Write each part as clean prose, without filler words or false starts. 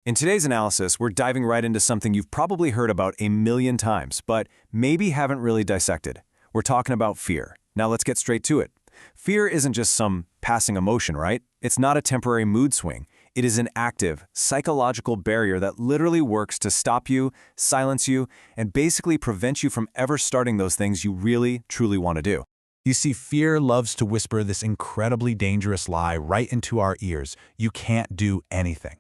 In today's analysis, we're diving right into something you've probably heard about a million times, but maybe haven't really dissected. We're talking about fear. Now let's get straight to it. Fear isn't just some passing emotion, right? It's not a temporary mood swing. It is an active, psychological barrier that literally works to stop you, silence you, and basically prevent you from ever starting those things you really, truly want to do. You see, fear loves to whisper this incredibly dangerous lie right into our ears. You can't do anything.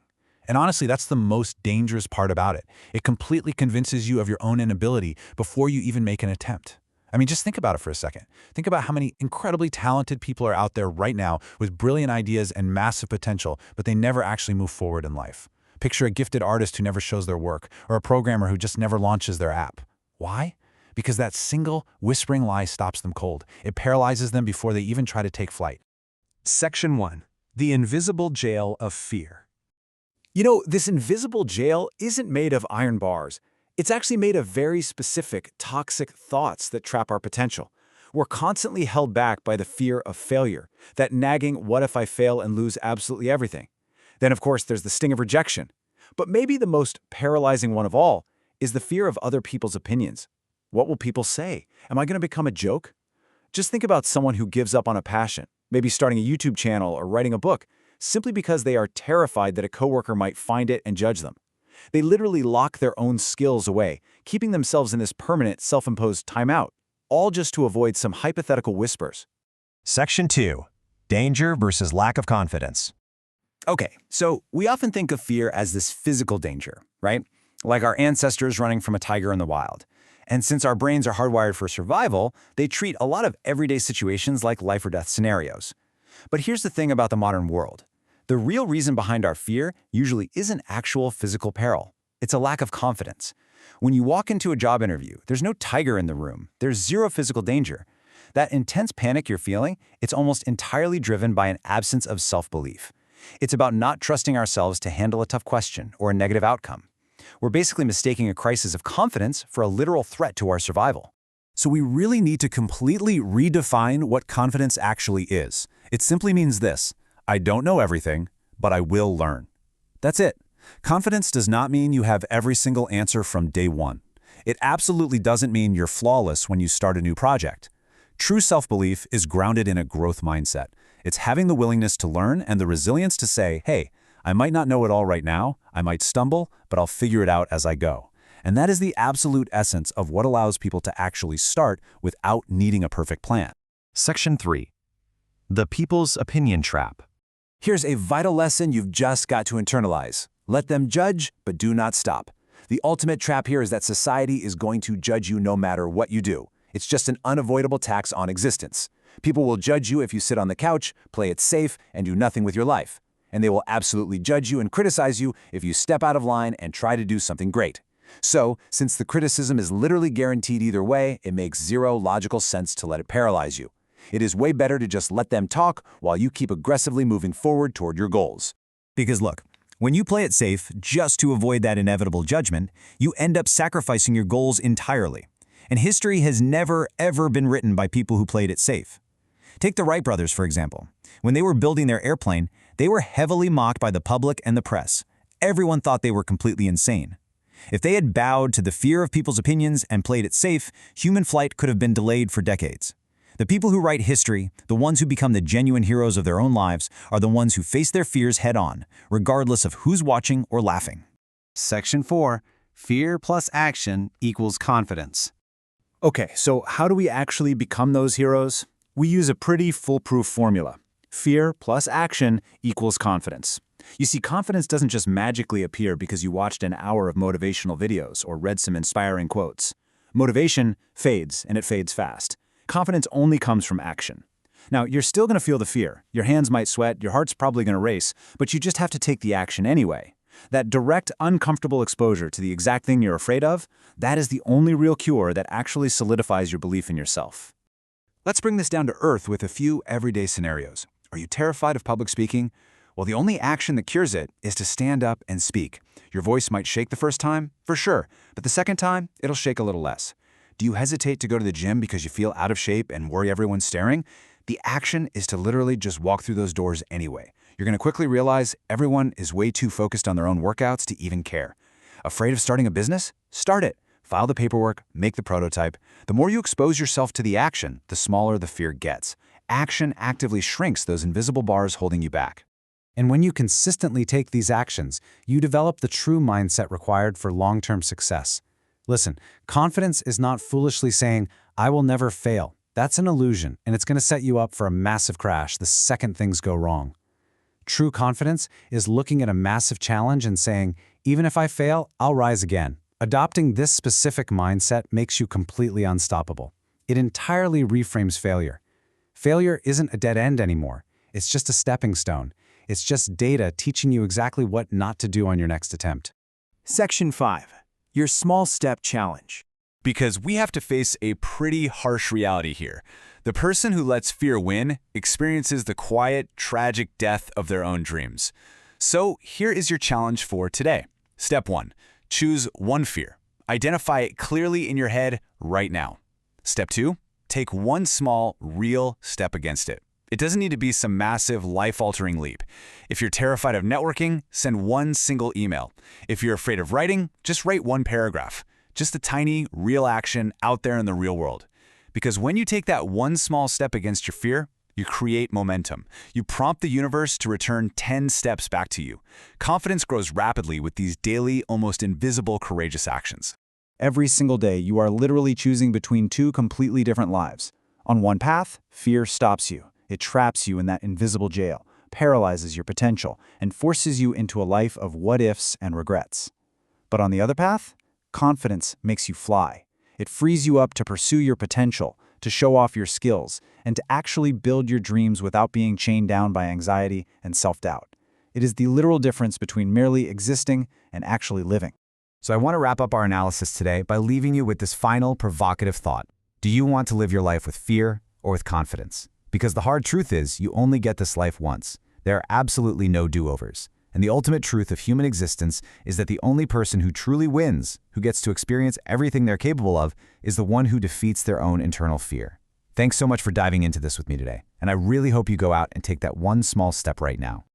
And honestly, that's the most dangerous part about it. It completely convinces you of your own inability before you even make an attempt. I mean, just think about it for a second. Think about how many incredibly talented people are out there right now with brilliant ideas and massive potential, but they never actually move forward in life. Picture a gifted artist who never shows their work, or a programmer who just never launches their app. Why? Because that single whispering lie stops them cold. It paralyzes them before they even try to take flight. Section 1. The invisible jail of fear. You know, this invisible jail isn't made of iron bars. It's actually made of very specific, toxic thoughts that trap our potential. We're constantly held back by the fear of failure, that nagging, what if I fail and lose absolutely everything? Then, of course, there's the sting of rejection. But maybe the most paralyzing one of all is the fear of other people's opinions. What will people say? Am I going to become a joke? Just think about someone who gives up on a passion, maybe starting a YouTube channel or writing a book, simply because they are terrified that a coworker might find it and judge them. They literally lock their own skills away, keeping themselves in this permanent, self-imposed timeout, all just to avoid some hypothetical whispers. Section 2. Danger versus lack of confidence. Okay, so we often think of fear as this physical danger, right? Like our ancestors running from a tiger in the wild. And since our brains are hardwired for survival, they treat a lot of everyday situations like life or death scenarios. But here's the thing about the modern world. The real reason behind our fear usually isn't actual physical peril. It's a lack of confidence. When you walk into a job interview, there's no tiger in the room. There's zero physical danger. That intense panic you're feeling, it's almost entirely driven by an absence of self-belief. It's about not trusting ourselves to handle a tough question or a negative outcome. We're basically mistaking a crisis of confidence for a literal threat to our survival. So we really need to completely redefine what confidence actually is. It simply means this: I don't know everything, but I will learn. That's it. Confidence does not mean you have every single answer from day one. It absolutely doesn't mean you're flawless when you start a new project. True self-belief is grounded in a growth mindset. It's having the willingness to learn and the resilience to say, hey, I might not know it all right now, I might stumble, but I'll figure it out as I go. And that is the absolute essence of what allows people to actually start without needing a perfect plan. Section 3. The people's opinion trap. Here's a vital lesson you've just got to internalize. Let them judge, but do not stop. The ultimate trap here is that society is going to judge you no matter what you do. It's just an unavoidable tax on existence. People will judge you if you sit on the couch, play it safe, and do nothing with your life. And they will absolutely judge you and criticize you if you step out of line and try to do something great. So, since the criticism is literally guaranteed either way, it makes zero logical sense to let it paralyze you. It is way better to just let them talk while you keep aggressively moving forward toward your goals. Because look, when you play it safe just to avoid that inevitable judgment, you end up sacrificing your goals entirely. And history has never, ever been written by people who played it safe. Take the Wright brothers, for example. When they were building their airplane, they were heavily mocked by the public and the press. Everyone thought they were completely insane. If they had bowed to the fear of people's opinions and played it safe, human flight could have been delayed for decades. The people who write history, the ones who become the genuine heroes of their own lives, are the ones who face their fears head-on, regardless of who's watching or laughing. Section 4. Fear plus action equals confidence. Okay, so how do we actually become those heroes? We use a pretty foolproof formula. Fear plus action equals confidence. You see, confidence doesn't just magically appear because you watched an hour of motivational videos or read some inspiring quotes. Motivation fades, and it fades fast. Confidence only comes from action. Now, you're still going to feel the fear. Your hands might sweat, your heart's probably going to race, but you just have to take the action anyway. That direct, uncomfortable exposure to the exact thing you're afraid of, that is the only real cure that actually solidifies your belief in yourself. Let's bring this down to earth with a few everyday scenarios. Are you terrified of public speaking? Well, the only action that cures it is to stand up and speak. Your voice might shake the first time, for sure, but the second time, it'll shake a little less. Do you hesitate to go to the gym because you feel out of shape and worry everyone's staring? The action is to literally just walk through those doors anyway. You're going to quickly realize everyone is way too focused on their own workouts to even care. Afraid of starting a business? Start it. File the paperwork, make the prototype. The more you expose yourself to the action, the smaller the fear gets. Action actively shrinks those invisible bars holding you back. And when you consistently take these actions, you develop the true mindset required for long-term success. Listen, confidence is not foolishly saying, "I will never fail." That's an illusion, and it's going to set you up for a massive crash the second things go wrong. True confidence is looking at a massive challenge and saying, "Even if I fail, I'll rise again." Adopting this specific mindset makes you completely unstoppable. It entirely reframes failure. Failure isn't a dead end anymore. It's just a stepping stone. It's just data teaching you exactly what not to do on your next attempt. Section 5. Your small step challenge. Because we have to face a pretty harsh reality here. The person who lets fear win experiences the quiet, tragic death of their own dreams. So here is your challenge for today. Step 1. Choose one fear. Identify it clearly in your head right now. Step 2. Take one small, real step against it. It doesn't need to be some massive, life-altering leap. If you're terrified of networking, send one single email. If you're afraid of writing, just write one paragraph. Just a tiny, real action out there in the real world. Because when you take that one small step against your fear, you create momentum. You prompt the universe to return 10 steps back to you. Confidence grows rapidly with these daily, almost invisible, courageous actions. Every single day, you are literally choosing between two completely different lives. On one path, fear stops you. It traps you in that invisible jail, paralyzes your potential, and forces you into a life of what-ifs and regrets. But on the other path, confidence makes you fly. It frees you up to pursue your potential, to show off your skills, and to actually build your dreams without being chained down by anxiety and self-doubt. It is the literal difference between merely existing and actually living. So I want to wrap up our analysis today by leaving you with this final provocative thought. Do you want to live your life with fear or with confidence? Because the hard truth is, you only get this life once. There are absolutely no do-overs. And the ultimate truth of human existence is that the only person who truly wins, who gets to experience everything they're capable of, is the one who defeats their own internal fear. Thanks so much for diving into this with me today. And I really hope you go out and take that one small step right now.